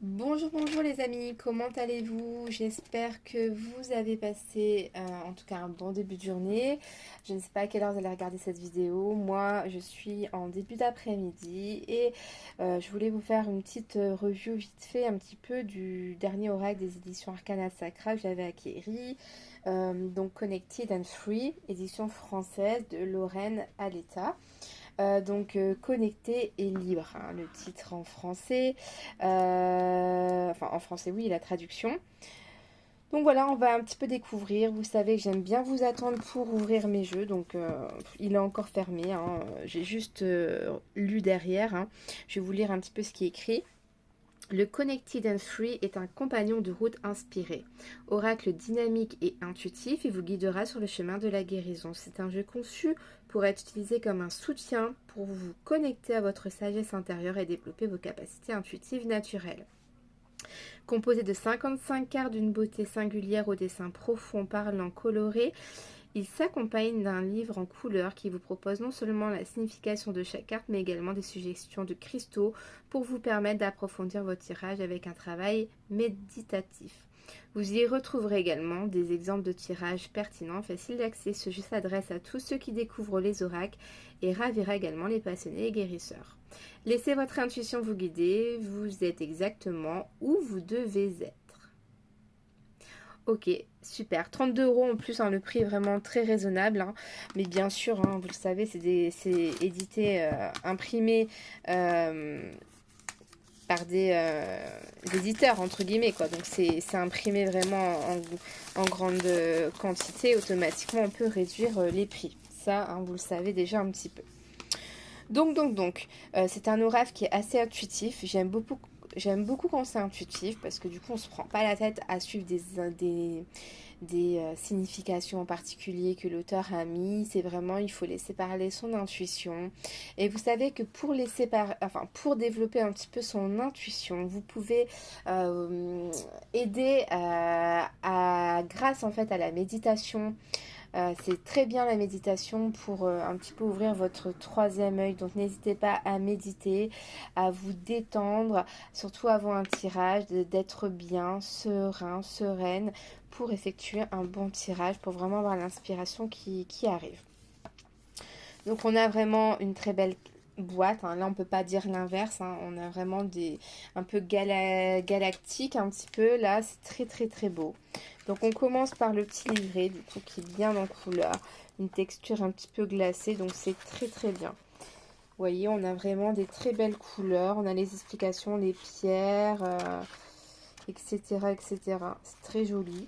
Bonjour, bonjour les amis, comment allez-vous? J'espère que vous avez passé en tout cas un bon début de journée. Je ne sais pas à quelle heure vous allez regarder cette vidéo. Moi, je suis en début d'après-midi et je voulais vous faire une petite review vite fait un petit peu du dernier oracle des éditions Arcana Sacra que j'avais acquéri. Donc Connected and Free, édition française de Lorraine Aletta. Connecté et libre, hein, le titre en français. Enfin, en français, oui, la traduction. Donc voilà, on va un petit peu découvrir. Vous savez que j'aime bien vous attendre pour ouvrir mes jeux. Il est encore fermé, hein. J'ai juste lu derrière, hein. Je vais vous lire un petit peu ce qui est écrit. Le Connected and Free est un compagnon de route inspiré. Oracle dynamique et intuitif, il vous guidera sur le chemin de la guérison. C'est un jeu conçu pour être utilisé comme un soutien pour vous connecter à votre sagesse intérieure et développer vos capacités intuitives naturelles. Composé de 55 cartes d'une beauté singulière au dessin profond, parlant, coloré, il s'accompagne d'un livre en couleur qui vous propose non seulement la signification de chaque carte, mais également des suggestions de cristaux pour vous permettre d'approfondir votre tirage avec un travail méditatif. Vous y retrouverez également des exemples de tirages pertinents, faciles d'accès. Ce jeu s'adresse à tous ceux qui découvrent les oracles et ravira également les passionnés et guérisseurs. Laissez votre intuition vous guider, vous êtes exactement où vous devez être. Ok, super. 32 € en plus, hein, le prix est vraiment très raisonnable, hein. Mais bien sûr, hein, vous le savez, c'est édité, imprimé par des éditeurs, entre guillemets, quoi. Donc c'est imprimé vraiment en grande quantité. Automatiquement, on peut réduire les prix. Ça, hein, vous le savez déjà un petit peu. C'est un oracle qui est assez intuitif. J'aime beaucoup quand c'est intuitif parce que du coup on se prend pas la tête à suivre des significations en particulier que l'auteur a mis. C'est vraiment, il faut laisser parler son intuition. Et vous savez que pour développer un petit peu son intuition, vous pouvez aider grâce en fait à la méditation. C'est très bien la méditation pour un petit peu ouvrir votre troisième œil. Donc n'hésitez pas à méditer, à vous détendre, surtout avant un tirage, d'être bien, serein, sereine pour effectuer un bon tirage, pour vraiment avoir l'inspiration qui arrive. Donc on a vraiment une très belle boîte, hein. Là on peut pas dire l'inverse, hein. On a vraiment un peu galactique un petit peu. Là c'est très très très beau. Donc on commence par le petit livret du coup qui est bien en couleur, une texture un petit peu glacée, donc c'est très très bien. Vous voyez, on a vraiment des très belles couleurs, on a les explications, les pierres, etc. etc. C'est très joli.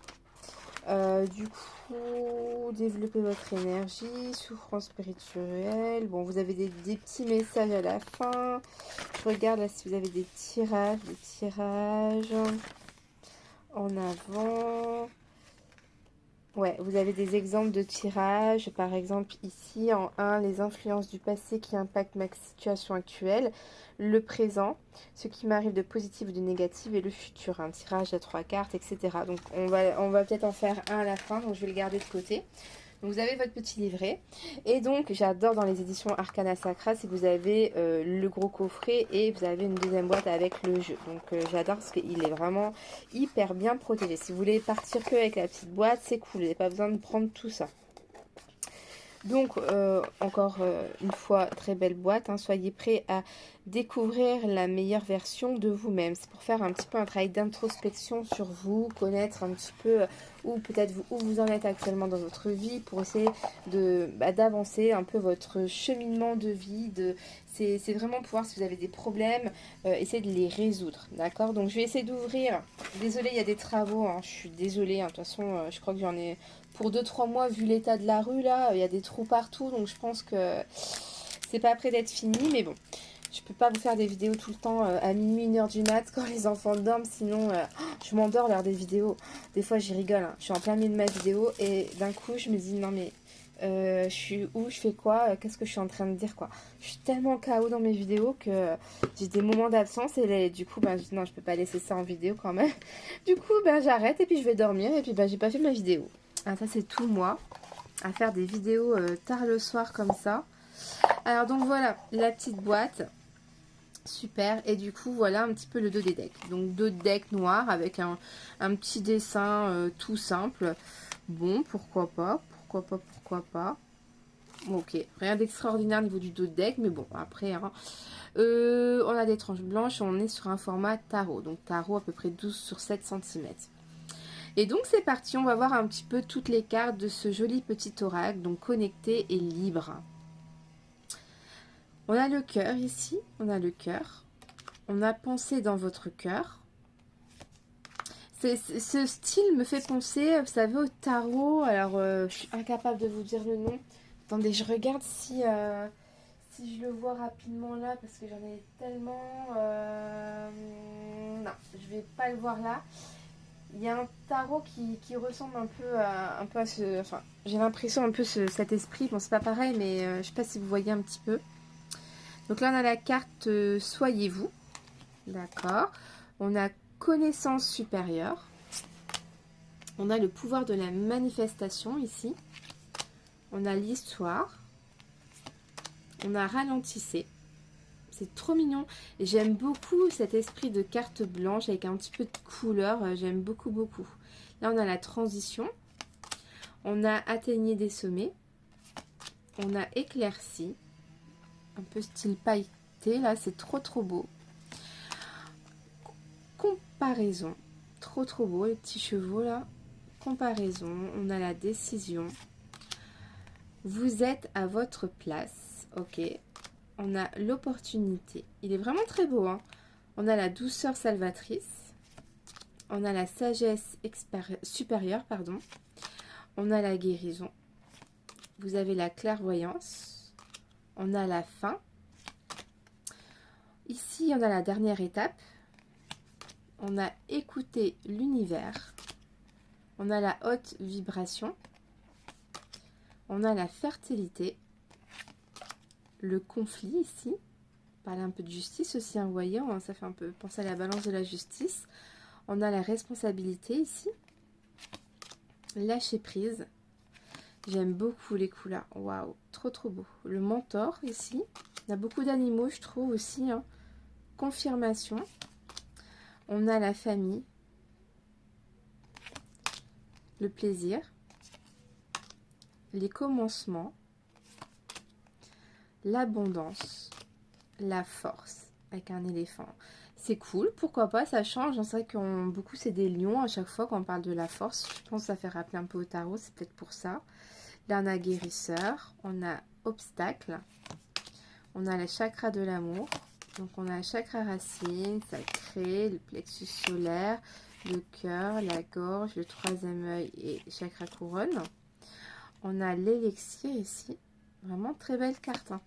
Du coup, développer votre énergie, souffrance spirituelle. Bon, vous avez des petits messages à la fin. Je regarde là si vous avez des tirages en avant. Ouais, vous avez des exemples de tirages. Par exemple, ici, en un, les influences du passé qui impactent ma situation actuelle, le présent, ce qui m'arrive de positif ou de négatif, et le futur, un tirage à 3 cartes, etc. Donc, on va peut-être en faire un à la fin, donc je vais le garder de côté. Donc, vous avez votre petit livret. Et donc, j'adore dans les éditions Arcana Sacra, c'est que vous avez le gros coffret et vous avez une deuxième boîte avec le jeu. Donc, j'adore parce qu'il est vraiment hyper bien protégé. Si vous voulez partir que avec la petite boîte, c'est cool. Vous n'avez pas besoin de prendre tout ça. Donc, encore une fois, très belle boîte, hein. Soyez prêts à découvrir la meilleure version de vous-même. C'est pour faire un petit peu un travail d'introspection sur vous, connaître un petit peu où peut-être où vous en êtes actuellement dans votre vie, pour essayer d'avancer un peu votre cheminement de vie. C'est vraiment pour voir si vous avez des problèmes, essayer de les résoudre. D'accord? Donc, je vais essayer d'ouvrir. Désolée, il y a des travaux, hein. Je suis désolée, hein. De toute façon, je crois que j'en ai pour 2-3 mois, vu l'état de la rue, là, il y a des trous partout, donc je pense que c'est pas près d'être fini, mais bon, je peux pas vous faire des vidéos tout le temps à minuit, 1h du mat, quand les enfants dorment, sinon je m'endors lors des vidéos. Des fois, j'y rigole, hein. Je suis en plein milieu de ma vidéo, et d'un coup, je me dis, non mais, je suis où, je fais quoi, qu'est-ce que je suis en train de dire, quoi. Je suis tellement KO dans mes vidéos que j'ai des moments d'absence, et du coup, je dis, non, je peux pas laisser ça en vidéo quand même. Du coup, j'arrête, et puis je vais dormir, et puis j'ai pas fait ma vidéo. Ah, ça c'est tout moi, à faire des vidéos tard le soir comme ça. Alors donc voilà, la petite boîte. Super. Et du coup, voilà un petit peu le dos des decks. Donc, deux decks noirs avec un petit dessin tout simple. Bon, pourquoi pas, pourquoi pas, pourquoi pas. Ok, rien d'extraordinaire au niveau du dos de deck, mais bon, après, hein. On a des tranches blanches, on est sur un format tarot. Donc, tarot à peu près 12 sur 7 cm. Et donc, c'est parti, on va voir un petit peu toutes les cartes de ce joli petit oracle, donc connecté et libre. On a le cœur ici, on a le cœur. On a pensé dans votre cœur. Ce style me fait penser, vous savez, au tarot. Alors, je suis incapable de vous dire le nom. Attendez, je regarde si je le vois rapidement là, parce que j'en ai tellement... Non, je vais pas le voir là. Il y a un tarot qui ressemble un peu à ce... Enfin, j'ai l'impression un peu cet esprit. Bon, c'est pas pareil, mais je sais pas si vous voyez un petit peu. Donc là, on a la carte Soyez-vous. D'accord. On a connaissance supérieure. On a le pouvoir de la manifestation ici. On a l'histoire. On a ralentissé. C'est trop mignon. J'aime beaucoup cet esprit de carte blanche avec un petit peu de couleur. J'aime beaucoup, beaucoup. Là, on a la transition. On a atteignez des sommets. On a éclairci. Un peu style pailleté. Là, c'est trop, trop beau. Comparaison. Trop, trop beau. Les petits chevaux, là. Comparaison. On a la décision. Vous êtes à votre place. Ok. On a l'opportunité. Il est vraiment très beau, hein. On a la douceur salvatrice. On a la sagesse supérieure, pardon. On a la guérison. Vous avez la clairvoyance. On a la fin. Ici, on a la dernière étape. On a écouté l'univers. On a la haute vibration. On a la fertilité. Le conflit ici. Parler un peu de justice aussi, hein, voyant, hein, ça fait un peu penser à la balance de la justice. On a la responsabilité ici. Lâcher prise. J'aime beaucoup les couleurs. Waouh, trop trop beau. Le mentor ici. On a beaucoup d'animaux, je trouve aussi, hein. Confirmation. On a la famille. Le plaisir. Les commencements. L'abondance. La force avec un éléphant. C'est cool, pourquoi pas, ça change. C'est vrai que beaucoup c'est des lions à chaque fois quand on parle de la force. Je pense que ça fait rappeler un peu au tarot, c'est peut-être pour ça. Là on a guérisseur, on a obstacle, on a le chakra de l'amour. Donc on a le chakra racine, sacré, le plexus solaire, le cœur, la gorge, le troisième œil et chakra couronne. On a l'élixir ici, vraiment très belle carte, hein.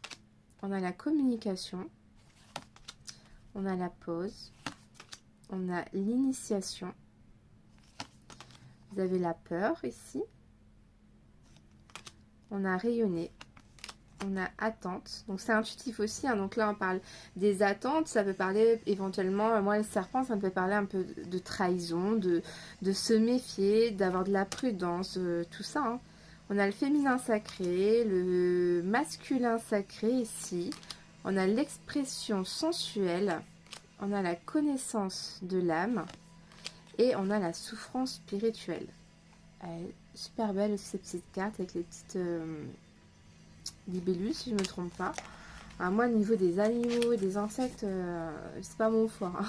On a la communication. On a la pause. On a l'initiation. Vous avez la peur ici. On a rayonné. On a attente. Donc c'est intuitif aussi, hein. Donc là on parle des attentes. Ça peut parler éventuellement, moi le serpent, ça me peut parler un peu de trahison, de se méfier, d'avoir de la prudence, tout ça, hein. On a le féminin sacré, le masculin sacré ici. On a l'expression sensuelle, on a la connaissance de l'âme et on a la souffrance spirituelle. Elle est super belle aussi, ces petites cartes avec les petites libellules, si je ne me trompe pas. Alors moi, au niveau des animaux et des insectes, c'est pas mon fort, hein.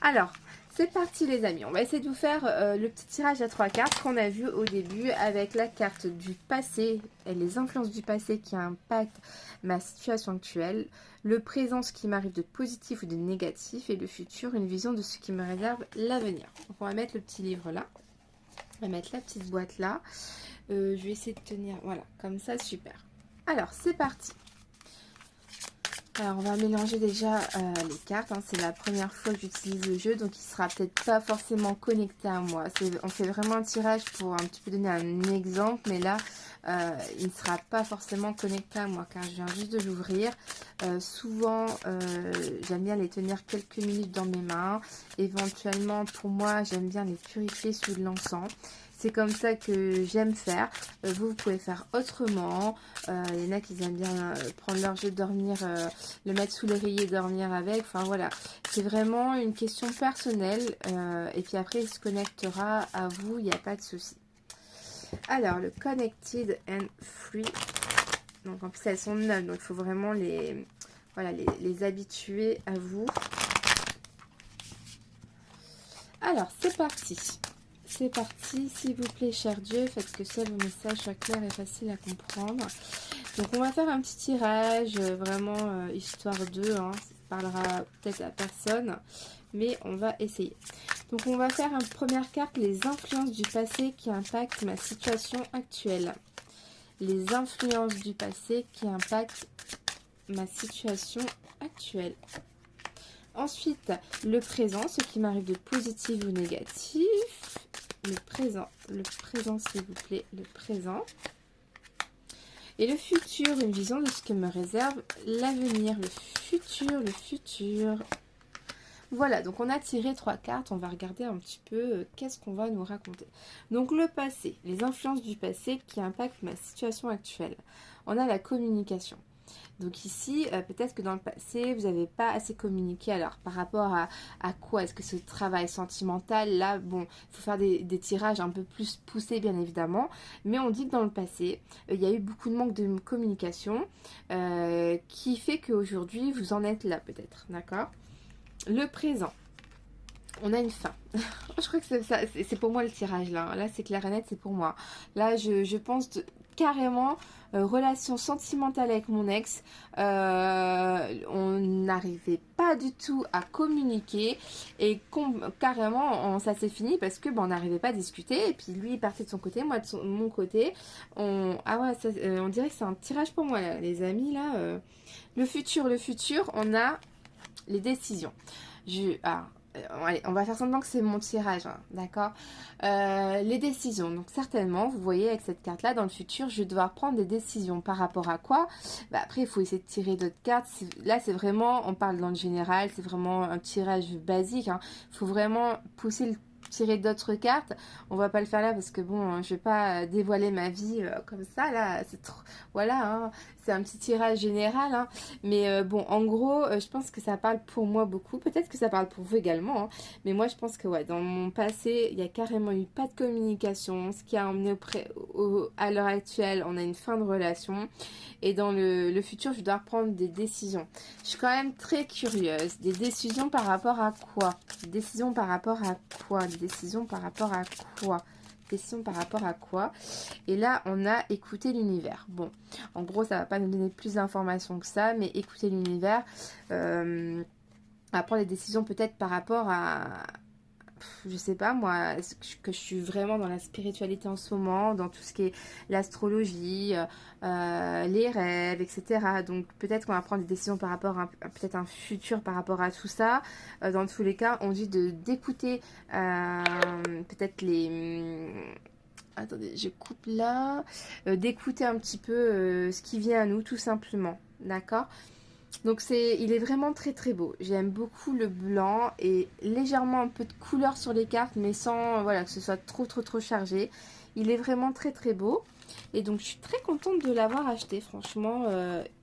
Alors, c'est parti les amis, on va essayer de vous faire le petit tirage à 3 cartes qu'on a vu au début avec la carte du passé et les influences du passé qui impactent ma situation actuelle, le présent, ce qui m'arrive de positif ou de négatif et le futur, une vision de ce qui me réserve l'avenir. Donc on va mettre le petit livre là, on va mettre la petite boîte là, je vais essayer de tenir, voilà, comme ça, super. Alors, c'est parti. Alors on va mélanger déjà les cartes, hein. C'est la première fois que j'utilise le jeu, donc il sera peut-être pas forcément connecté à moi. On fait vraiment un tirage pour un petit peu donner un exemple, mais là il ne sera pas forcément connecté à moi car je viens juste de l'ouvrir. Souvent j'aime bien les tenir quelques minutes dans mes mains. Éventuellement pour moi j'aime bien les purifier sous de l'encens. c'est comme ça que j'aime faire. Vous pouvez faire autrement. Il y en a qui aiment bien prendre leur jeu, dormir, le mettre sous l'oreiller et dormir avec. Enfin voilà, c'est vraiment une question personnelle. Et puis après, il se connectera à vous, il n'y a pas de souci. Alors, le Connected and Free. Donc en plus, elles sont neuves, donc il faut vraiment voilà, les habituer à vous. Alors, c'est parti. C'est parti, s'il vous plaît, cher Dieu, faites que seuls vos messages soient clairs et faciles à comprendre. Donc, on va faire un petit tirage, vraiment histoire de, hein, ça ne parlera peut-être à personne, mais on va essayer. Donc, on va faire une première carte, les influences du passé qui impactent ma situation actuelle. Les influences du passé qui impactent ma situation actuelle. Ensuite, le présent, ce qui m'arrive de positif ou négatif. Le présent s'il vous plaît, le présent. Et le futur, une vision de ce que me réserve l'avenir, le futur. Voilà, donc on a tiré 3 cartes, on va regarder un petit peu qu'est-ce qu'on va nous raconter. Donc le passé, les influences du passé qui impactent ma situation actuelle. On a la communication. Donc ici, peut-être que dans le passé, vous n'avez pas assez communiqué. Alors, par rapport à quoi? Est-ce que ce travail sentimental, là, bon, il faut faire des tirages un peu plus poussés, bien évidemment. Mais on dit que dans le passé, il y a eu beaucoup de manque de communication qui fait qu'aujourd'hui, vous en êtes là, peut-être. D'accord? Le présent. On a une fin. Je crois que c'est pour moi le tirage, là. Là, c'est clair et net, c'est pour moi. Là, je pense carrément... relation sentimentale avec mon ex, on n'arrivait pas du tout à communiquer et carrément ça s'est fini parce que on n'arrivait pas à discuter et puis lui il partait de son côté, moi de mon côté. Ah ouais, ça, on dirait que c'est un tirage pour moi là, les amis là. Le futur, on a les décisions. Allez, on va faire semblant que c'est mon tirage, hein, d'accord? Les décisions, donc certainement, vous voyez avec cette carte-là, dans le futur, je vais devoir prendre des décisions par rapport à quoi? Après, il faut essayer de tirer d'autres cartes. Là, c'est vraiment, on parle dans le général, c'est vraiment un tirage basique. Il faut vraiment tirer d'autres cartes. On va pas le faire là parce que bon, je vais pas dévoiler ma vie comme ça là, c'est trop, voilà, hein, c'est un petit tirage général, hein. Mais bon, en gros, je pense que ça parle pour moi beaucoup, peut-être que ça parle pour vous également, hein. Mais moi je pense que ouais, dans mon passé, il y a carrément eu pas de communication, ce qui a emmené à l'heure actuelle, on a une fin de relation, et dans le futur, je dois prendre des décisions. Je suis quand même très curieuse. Des décisions par rapport à quoi? Des décisions par rapport à quoi? Des décisions par rapport à quoi? Décisions par rapport à quoi? Et là, on a écouté l'univers. Bon, en gros, ça va pas nous donner plus d'informations que ça, mais écouter l'univers, à prendre des décisions peut-être par rapport à... Je sais pas moi, est-ce que je suis vraiment dans la spiritualité en ce moment, dans tout ce qui est l'astrologie, les rêves, etc. Donc peut-être qu'on va prendre des décisions par rapport à peut-être un futur par rapport à tout ça. Dans tous les cas, on dit d'écouter peut-être les... Attendez, je coupe là. D'écouter un petit peu ce qui vient à nous, tout simplement. D'accord? Donc il est vraiment très très beau. J'aime beaucoup le blanc et légèrement un peu de couleur sur les cartes, mais sans voilà que ce soit trop chargé. Il est vraiment très très beau. Et donc je suis très contente de l'avoir acheté. Franchement,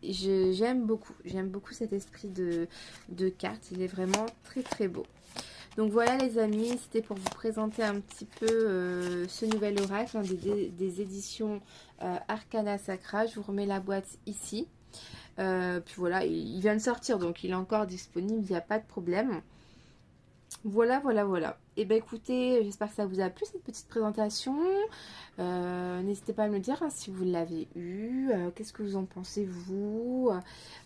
j'aime beaucoup. J'aime beaucoup cet esprit de cartes. Il est vraiment très très beau. Donc voilà les amis, c'était pour vous présenter un petit peu ce nouvel oracle, hein, des éditions Arcana Sacra. Je vous remets la boîte ici. Puis voilà, il vient de sortir, donc il est encore disponible, il n'y a pas de problème. Voilà. Et ben écoutez, j'espère que ça vous a plu cette petite présentation. N'hésitez pas à me le dire hein, si vous l'avez eu. Qu'est-ce que vous en pensez vous?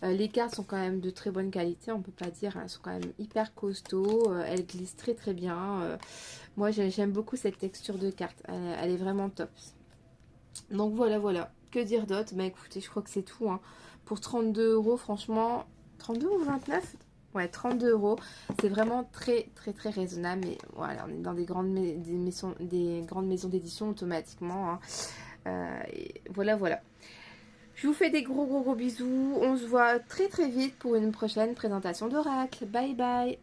Les cartes sont quand même de très bonne qualité, on peut pas dire. Elles sont quand même hyper costauds. Elles glissent très très bien. Moi j'aime beaucoup cette texture de carte. Elle est vraiment top. Donc voilà. Que dire d'autre? Bah écoutez, je crois que c'est tout. Hein. Pour 32 €, franchement, 32 ou 29? Ouais, 32 €. C'est vraiment très raisonnable. Mais voilà, on est dans des grandes maisons d'édition automatiquement. Hein. Et voilà. Je vous fais des gros bisous. On se voit très vite pour une prochaine présentation d'oracle. Bye bye.